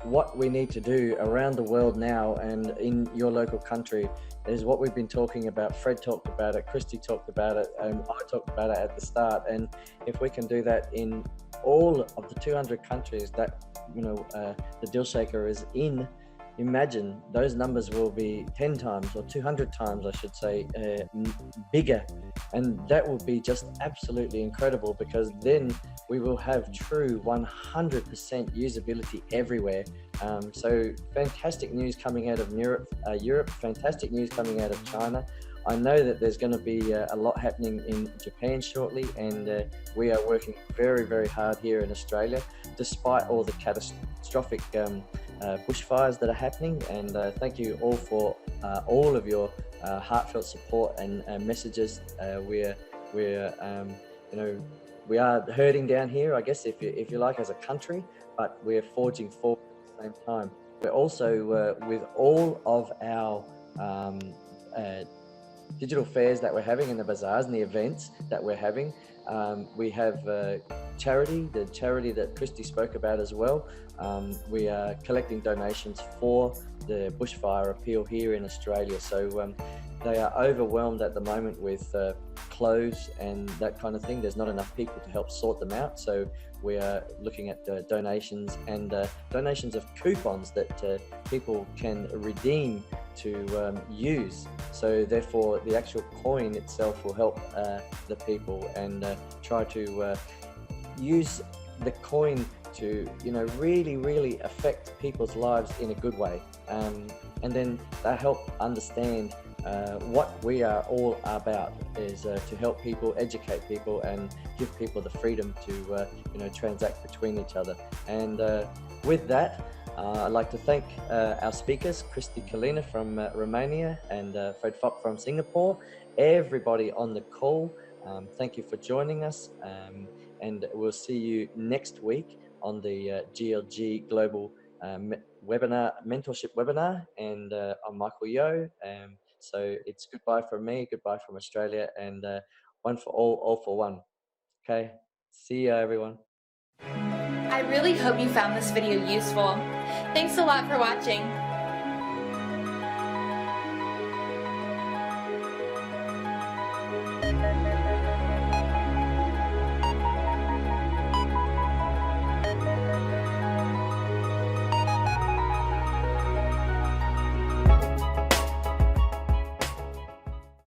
what we need to do around the world now, and in your local country is what we've been talking about. Fred talked about it, Cristi talked about it, I talked about it at the start. And if we can do that in all of the 200 countries that the DealShaker is in, imagine those numbers will be 10 times or 200 times, I should say, bigger. And that will be just absolutely incredible, because then we will have true 100% usability everywhere. So fantastic news coming out of Europe, fantastic news coming out of China. I know that there's going to be a lot happening in Japan shortly, and we are working very, very hard here in Australia, despite all the catastrophic bushfires that are happening. And thank you all for all of your heartfelt support and messages. We are hurting down here, I guess, if you like, as a country, but we're forging forward at the same time. We're also with all of our digital fairs that we're having, and the bazaars and the events that we're having. We have charity, the charity that Cristi spoke about as well. We are collecting donations for the bushfire appeal here in Australia. So they are overwhelmed at the moment with clothes and that kind of thing. There's not enough people to help sort them out, so we are looking at donations and donations of coupons that people can redeem to use. So therefore the actual coin itself will help the people, and try to use the coin to really affect people's lives in a good way, and then they help understand what we are all about is to help people, educate people, and give people the freedom to transact between each other. And with that, I'd like to thank our speakers, Cristi from Romania and Fred Fopp from Singapore, everybody on the call. Thank you for joining us, and we'll see you next week on the GLG Global webinar, mentorship webinar, and I'm Michael Yeo. So it's goodbye from me, goodbye from Australia, and one for all for one. Okay, see ya everyone. I really hope you found this video useful. Thanks a lot for watching.